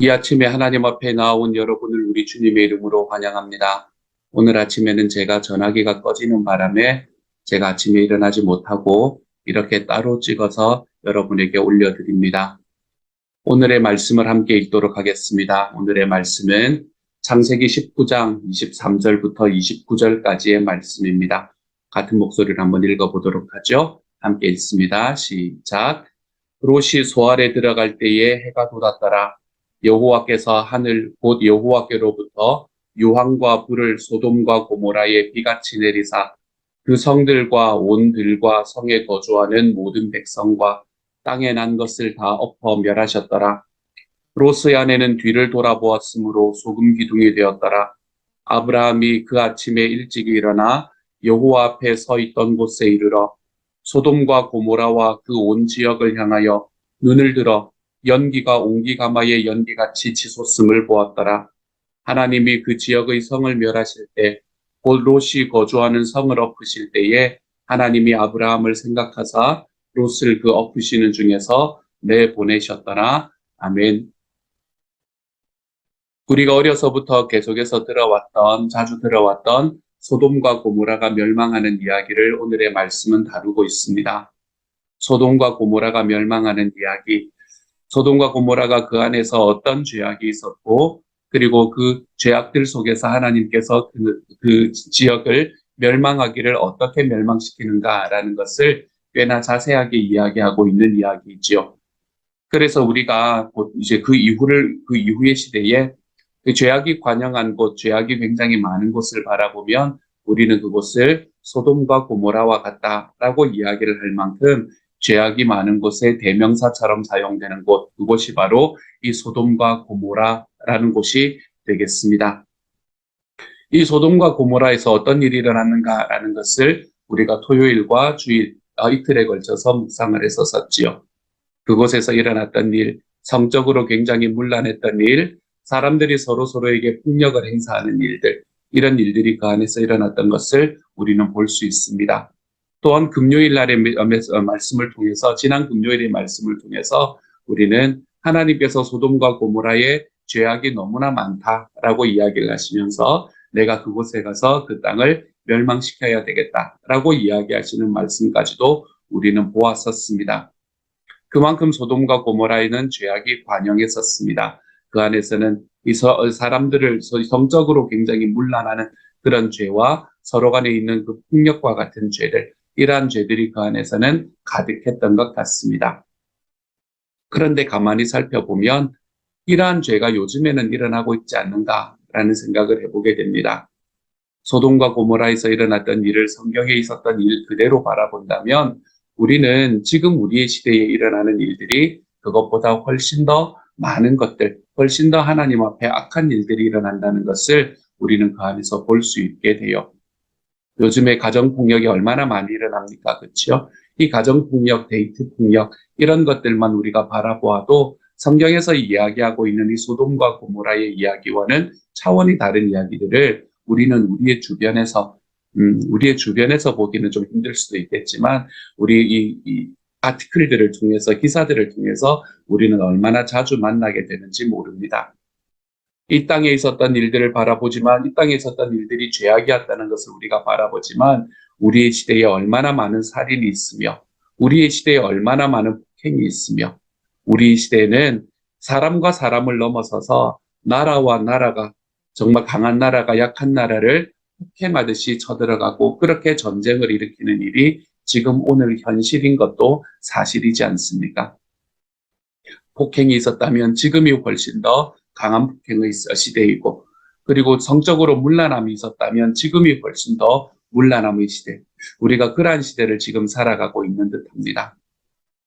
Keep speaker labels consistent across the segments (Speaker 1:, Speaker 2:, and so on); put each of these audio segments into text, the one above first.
Speaker 1: 이 아침에 하나님 앞에 나온 여러분을 우리 주님의 이름으로 환영합니다. 오늘 아침에는 제가 전화기가 꺼지는 바람에 제가 아침에 일어나지 못하고 이렇게 따로 찍어서 여러분에게 올려드립니다. 오늘의 말씀을 함께 읽도록 하겠습니다. 오늘의 말씀은 창세기 19장 23절부터 29절까지의 말씀입니다. 같은 목소리로 한번 읽어보도록 하죠. 함께 읽습니다. 시작. 롯이 소알에 들어갈 때에 해가 돋았더라. 여호와께서 하늘 곧 여호와께로부터 유황과 불을 소돔과 고모라에 비같이 내리사 그 성들과 온 들과 성에 거주하는 모든 백성과 땅에 난 것을 다 엎어 멸하셨더라. 롯의 아내는 뒤를 돌아보았으므로 소금 기둥이 되었더라. 아브라함이 그 아침에 일찍 일어나 여호와 앞에 서 있던 곳에 이르러 소돔과 고모라와 그 온 지역을 향하여 눈을 들어 연기가 옹기가마의 연기같이 치솟음을 보았더라. 하나님이 그 지역의 성을 멸하실 때, 곧 롯이 거주하는 성을 엎으실 때에 하나님이 아브라함을 생각하사 롯을 그 엎으시는 중에서 내보내셨더라. 아멘. 우리가 어려서부터 계속해서 자주 들어왔던 소돔과 고모라가 멸망하는 이야기를 오늘의 말씀은 다루고 있습니다. 소돔과 고모라가 멸망하는 이야기, 소돔과 고모라가 그 안에서 어떤 죄악이 있었고, 그리고 그 죄악들 속에서 하나님께서 그 지역을 멸망하기를 어떻게 멸망시키는가라는 것을 꽤나 자세하게 이야기하고 있는 이야기이지요. 그래서 우리가 곧 이제 그 이후의 시대에 그 죄악이 관영한 곳, 죄악이 굉장히 많은 곳을 바라보면 우리는 그곳을 소돔과 고모라와 같다라고 이야기를 할 만큼 죄악이 많은 곳에 대명사처럼 사용되는 곳, 그곳이 바로 이 소돔과 고모라라는 곳이 되겠습니다. 이 소돔과 고모라에서 어떤 일이 일어났는가라는 것을 우리가 토요일과 주일, 이틀에 걸쳐서 묵상을 했었지요. 그곳에서 일어났던 일, 성적으로 굉장히 문란했던 일, 사람들이 서로에게 폭력을 행사하는 일들, 이런 일들이 그 안에서 일어났던 것을 우리는 볼 수 있습니다. 또한 금요일 날의 말씀을 통해서, 지난 금요일의 말씀을 통해서 우리는 하나님께서 소돔과 고모라의 죄악이 너무나 많다라고 이야기를 하시면서 내가 그곳에 가서 그 땅을 멸망시켜야 되겠다라고 이야기하시는 말씀까지도 우리는 보았었습니다. 그만큼 소돔과 고모라에는 죄악이 관영했었습니다. 그 안에서는 사람들을 성적으로 굉장히 문란하는 그런 죄와 서로 간에 있는 그 폭력과 같은 죄들, 이러한 죄들이 그 안에서는 가득했던 것 같습니다. 그런데 가만히 살펴보면 이러한 죄가 요즘에는 일어나고 있지 않는가라는 생각을 해보게 됩니다. 소돔과 고모라에서 일어났던 일을 성경에 있었던 일 그대로 바라본다면 우리는 지금 우리의 시대에 일어나는 일들이 그것보다 훨씬 더 많은 것들, 훨씬 더 하나님 앞에 악한 일들이 일어난다는 것을 우리는 그 안에서 볼 수 있게 돼요. 요즘에 가정폭력이 얼마나 많이 일어납니까? 그렇죠? 이 가정폭력, 데이트폭력 이런 것들만 우리가 바라보아도 성경에서 이야기하고 있는 이 소돔과 고모라의 이야기와는 차원이 다른 이야기들을 우리는 우리의 주변에서 보기는 좀 힘들 수도 있겠지만, 우리 이 아티클들을 통해서, 기사들을 통해서 우리는 얼마나 자주 만나게 되는지 모릅니다. 이 땅에 있었던 일들을 바라보지만, 이 땅에 있었던 일들이 죄악이었다는 것을 우리가 바라보지만, 우리의 시대에 얼마나 많은 살인이 있으며, 우리의 시대에 얼마나 많은 폭행이 있으며, 우리 시대에는 사람과 사람을 넘어서서 나라와 나라가, 정말 강한 나라가 약한 나라를 폭행하듯이 쳐들어가고 그렇게 전쟁을 일으키는 일이 지금 오늘 현실인 것도 사실이지 않습니까? 폭행이 있었다면 지금이 훨씬 더 강한 폭행의 시대이고, 그리고 성적으로 문란함이 있었다면 지금이 훨씬 더 문란함의 시대, 우리가 그러한 시대를 지금 살아가고 있는 듯합니다.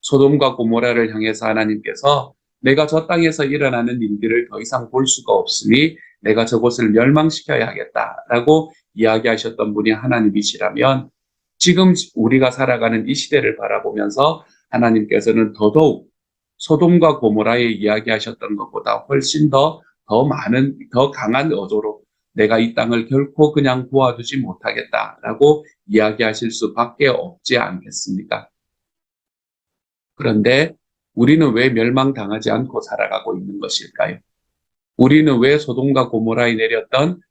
Speaker 1: 소돔과 고모라를 향해서 하나님께서 내가 저 땅에서 일어나는 일들을 더 이상 볼 수가 없으니 내가 저곳을 멸망시켜야 하겠다라고 이야기하셨던 분이 하나님이시라면, 지금 우리가 살아가는 이 시대를 바라보면서 하나님께서는 더더욱 소돔과 고모라에 이야기하셨던 것보다 훨씬 더 많은, 더 강한 어조로 내가 이 땅을 결코 그냥 보아두지 못하겠다라고 이야기하실 수밖에 없지 않겠습니까? 그런데 우리는 왜 멸망당하지 않고 살아가고 있는 것일까요? 우리는 왜 소돔과 고모라에 내렸던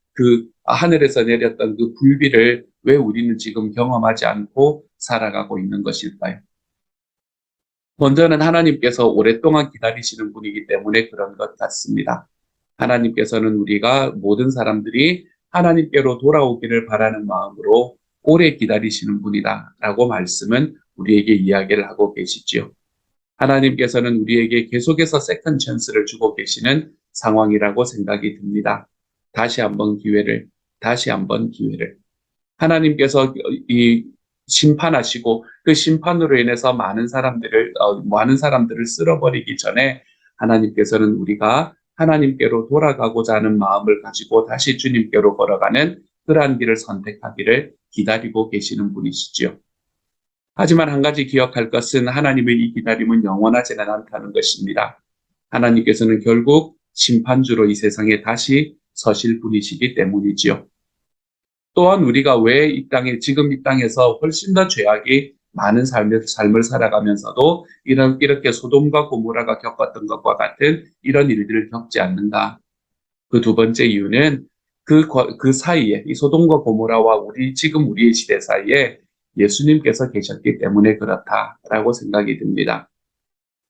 Speaker 1: 하늘에서 내렸던 그 불비를 왜 우리는 지금 경험하지 않고 살아가고 있는 것일까요? 먼저는 하나님께서 오랫동안 기다리시는 분이기 때문에 그런 것 같습니다. 하나님께서는 우리가 모든 사람들이 하나님께로 돌아오기를 바라는 마음으로 오래 기다리시는 분이다라고 말씀은 우리에게 이야기를 하고 계시지요. 하나님께서는 우리에게 계속해서 세컨 찬스를 주고 계시는 상황이라고 생각이 듭니다. 다시 한번 기회를, 다시 한번 기회를. 하나님께서 이 심판하시고 그 심판으로 인해서 많은 사람들을 쓸어버리기 전에 하나님께서는 우리가 하나님께로 돌아가고자 하는 마음을 가지고 다시 주님께로 걸어가는 그러한 길을 선택하기를 기다리고 계시는 분이시죠. 하지만 한 가지 기억할 것은 하나님의 이 기다림은 영원하지는 않다는 것입니다. 하나님께서는 결국 심판주로 이 세상에 다시 서실 분이시기 때문이지요. 또한 우리가 왜 지금 이 땅에서 훨씬 더 죄악이 많은 삶을 살아가면서도 이렇게 소돔과 고모라가 겪었던 것과 같은 이런 일들을 겪지 않는가. 그 두 번째 이유는 그 사이에, 이 소돔과 고모라와 지금 우리의 시대 사이에 예수님께서 계셨기 때문에 그렇다라고 생각이 듭니다.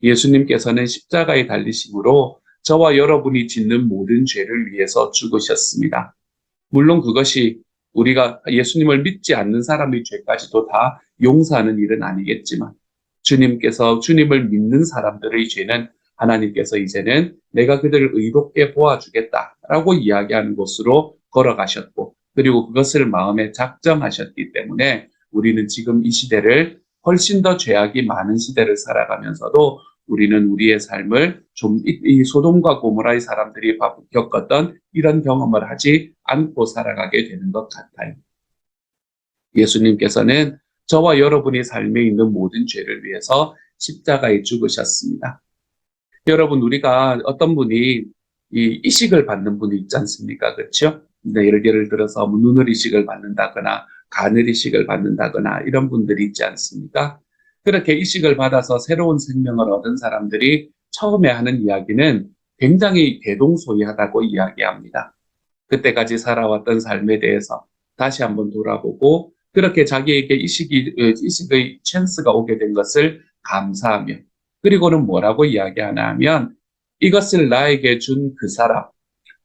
Speaker 1: 예수님께서는 십자가에 달리심으로 저와 여러분이 짓는 모든 죄를 위해서 죽으셨습니다. 물론 그것이 우리가 예수님을 믿지 않는 사람의 죄까지도 다 용서하는 일은 아니겠지만 주님을 믿는 사람들의 죄는 하나님께서 이제는 내가 그들을 의롭게 보아주겠다라고 이야기하는 곳으로 걸어가셨고 그리고 그것을 마음에 작정하셨기 때문에 우리는 지금 이 시대를 훨씬 더 죄악이 많은 시대를 살아가면서도 우리는 우리의 삶을 좀 이 소돔과 고모라의 사람들이 겪었던 이런 경험을 하지 않고 살아가게 되는 것 같아요. 예수님께서는 저와 여러분의 삶에 있는 모든 죄를 위해서 십자가에 죽으셨습니다. 여러분, 우리가 어떤 분이 이 이식을 받는 분이 있지 않습니까? 그렇죠? 예를 들어서 눈을 이식을 받는다거나 간을 이식을 받는다거나 이런 분들이 있지 않습니까? 그렇게 이식을 받아서 새로운 생명을 얻은 사람들이 처음에 하는 이야기는 굉장히 대동소이하다고 이야기합니다. 그때까지 살아왔던 삶에 대해서 다시 한번 돌아보고 그렇게 자기에게 이식의 찬스가 오게 된 것을 감사하며 그리고는 뭐라고 이야기하나 하면 이것을 나에게 준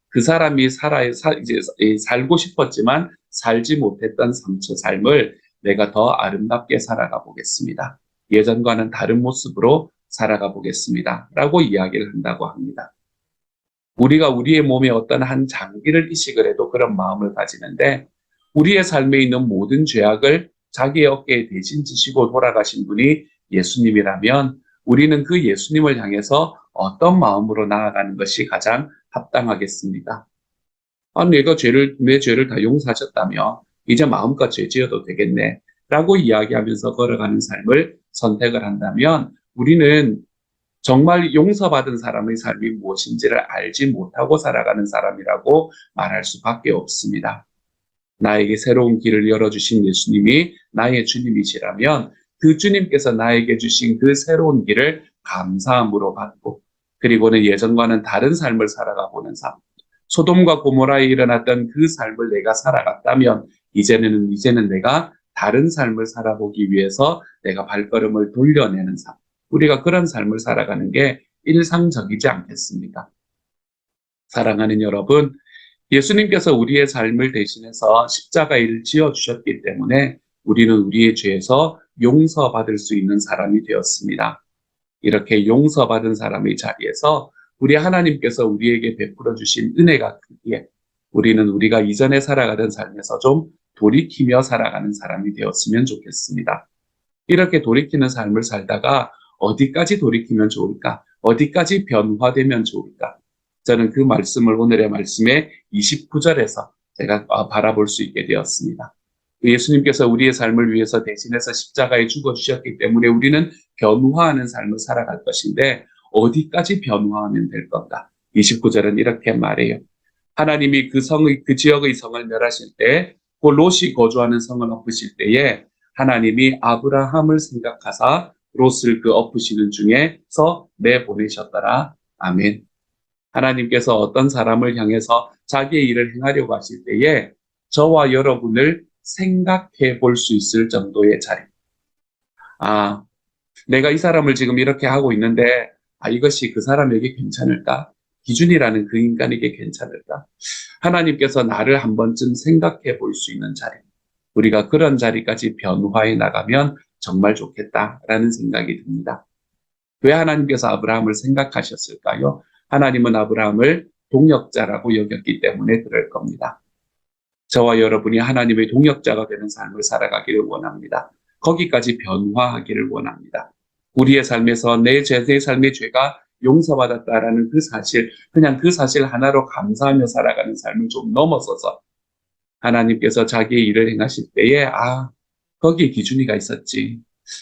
Speaker 1: 그 사람이 이제 살고 싶었지만 살지 못했던 삶을 내가 더 아름답게 살아가 보겠습니다. 예전과는 다른 모습으로 살아가 보겠습니다. 라고 이야기를 한다고 합니다. 우리가 우리의 몸에 어떤 한 장기를 이식을 해도 그런 마음을 가지는데 우리의 삶에 있는 모든 죄악을 자기의 어깨에 대신 지시고 돌아가신 분이 예수님이라면 우리는 그 예수님을 향해서 어떤 마음으로 나아가는 것이 가장 합당하겠습니까? 내 죄를 다 용서하셨다며 이제 마음껏 죄 지어도 되겠네 라고 이야기하면서 걸어가는 삶을 선택을 한다면 우리는 정말 용서받은 사람의 삶이 무엇인지를 알지 못하고 살아가는 사람이라고 말할 수밖에 없습니다. 나에게 새로운 길을 열어주신 예수님이 나의 주님이시라면 그 주님께서 나에게 주신 그 새로운 길을 감사함으로 받고 그리고는 예전과는 다른 삶을 살아가 보는 삶. 소돔과 고모라에 일어났던 그 삶을 내가 살아갔다면 이제는 내가 다른 삶을 살아보기 위해서 내가 발걸음을 돌려내는 삶. 우리가 그런 삶을 살아가는 게 일상적이지 않겠습니까? 사랑하는 여러분, 예수님께서 우리의 삶을 대신해서 십자가를 지어주셨기 때문에 우리는 우리의 죄에서 용서받을 수 있는 사람이 되었습니다. 이렇게 용서받은 사람의 자리에서 우리 하나님께서 우리에게 베풀어 주신 은혜가 크기에 우리는 우리가 이전에 살아가던 삶에서 좀 돌이키며 살아가는 사람이 되었으면 좋겠습니다. 이렇게 돌이키는 삶을 살다가 어디까지 돌이키면 좋을까? 어디까지 변화되면 좋을까? 저는 그 말씀을 오늘의 말씀의 29절에서 제가 바라볼 수 있게 되었습니다. 예수님께서 우리의 삶을 위해서 대신해서 십자가에 죽어주셨기 때문에 우리는 변화하는 삶을 살아갈 것인데 어디까지 변화하면 될 건가? 29절은 이렇게 말해요. 하나님이 그 지역의 성을 멸하실 때, 그 롯이 거주하는 성을 엎으실 때에 하나님이 아브라함을 생각하사 롯을 그 엎으시는 중에서 내보내셨더라. 아멘. 하나님께서 어떤 사람을 향해서 자기의 일을 행하려고 하실 때에 저와 여러분을 생각해 볼 수 있을 정도의 자리. 아, 내가 이 사람을 지금 이렇게 하고 있는데, 이것이 그 사람에게 괜찮을까? 기준이라는 그 인간에게 괜찮을까? 하나님께서 나를 한 번쯤 생각해 볼 수 있는 자리. 우리가 그런 자리까지 변화해 나가면 정말 좋겠다라는 생각이 듭니다. 왜 하나님께서 아브라함을 생각하셨을까요? 하나님은 아브라함을 동역자라고 여겼기 때문에 그럴 겁니다. 저와 여러분이 하나님의 동역자가 되는 삶을 살아가기를 원합니다. 거기까지 변화하기를 원합니다. 우리의 삶에서 내 삶의 죄가 용서받았다라는 그 사실, 그냥 그 사실 하나로 감사하며 살아가는 삶을 좀 넘어서서 하나님께서 자기의 일을 행하실 때에, 거기에 기준이가 있었지.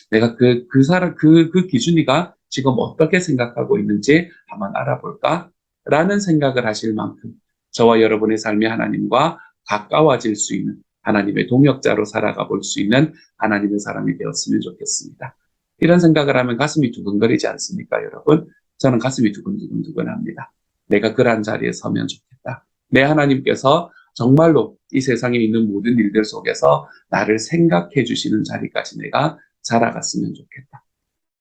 Speaker 1: 내가 그 사람, 그 기준이가 지금 어떻게 생각하고 있는지 한번 알아볼까? 라는 생각을 하실 만큼 저와 여러분의 삶이 하나님과 가까워질 수 있는 하나님의 동역자로 살아가 볼 수 있는 하나님의 사람이 되었으면 좋겠습니다. 이런 생각을 하면 가슴이 두근거리지 않습니까, 여러분? 저는 가슴이 두근두근합니다. 내가 그러한 자리에 서면 좋겠다. 내 하나님께서 정말로 이 세상에 있는 모든 일들 속에서 나를 생각해 주시는 자리까지 내가 살아갔으면 좋겠다.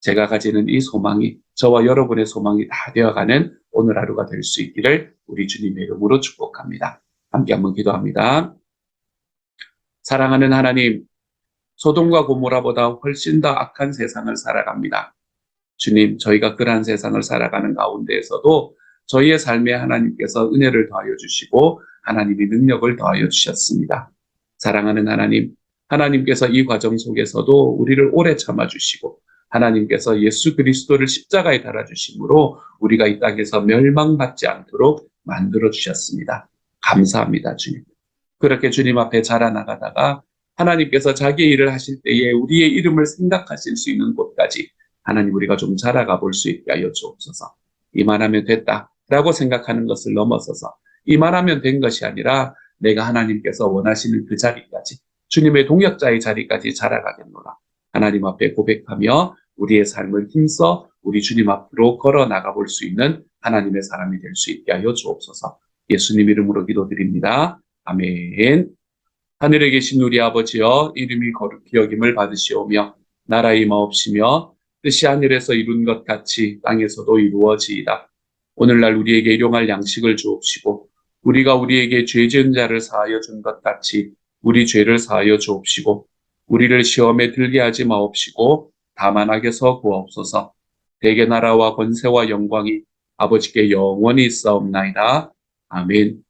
Speaker 1: 제가 가지는 이 소망이 저와 여러분의 소망이 다 되어가는 오늘 하루가 될 수 있기를 우리 주님의 이름으로 축복합니다. 함께 한번 기도합니다. 사랑하는 하나님, 소돔과 고모라보다 훨씬 더 악한 세상을 살아갑니다. 주님, 저희가 그러한 세상을 살아가는 가운데에서도 저희의 삶에 하나님께서 은혜를 더하여 주시고 하나님의 능력을 더하여 주셨습니다. 사랑하는 하나님, 하나님께서 이 과정 속에서도 우리를 오래 참아주시고 하나님께서 예수 그리스도를 십자가에 달아주심으로 우리가 이 땅에서 멸망받지 않도록 만들어 주셨습니다. 감사합니다, 주님. 그렇게 주님 앞에 자라나가다가 하나님께서 자기의 일을 하실 때에 우리의 이름을 생각하실 수 있는 곳까지 하나님 우리가 좀 자라가 볼 수 있게 하여 주옵소서. 이만하면 됐다라고 생각하는 것을 넘어서서 이만하면 된 것이 아니라 내가 하나님께서 원하시는 그 자리까지 주님의 동역자의 자리까지 자라가겠노라. 하나님 앞에 고백하며 우리의 삶을 힘써 우리 주님 앞으로 걸어 나가 볼 수 있는 하나님의 사람이 될 수 있게 하여 주옵소서. 예수님 이름으로 기도드립니다. 아멘. 하늘에 계신 우리 아버지여, 이름이 거룩히 여김을 받으시오며 나라의 마옵시며 뜻이 하늘에서 이룬 것 같이 땅에서도 이루어지이다. 오늘날 우리에게 일용할 양식을 주옵시고 우리가 우리에게 죄 지은 자를 사하여 준 것 같이 우리 죄를 사하여 주옵시고 우리를 시험에 들게 하지 마옵시고 다만 악에서 구하옵소서. 대개 나라와 권세와 영광이 아버지께 영원히 있사옵나이다. 아멘.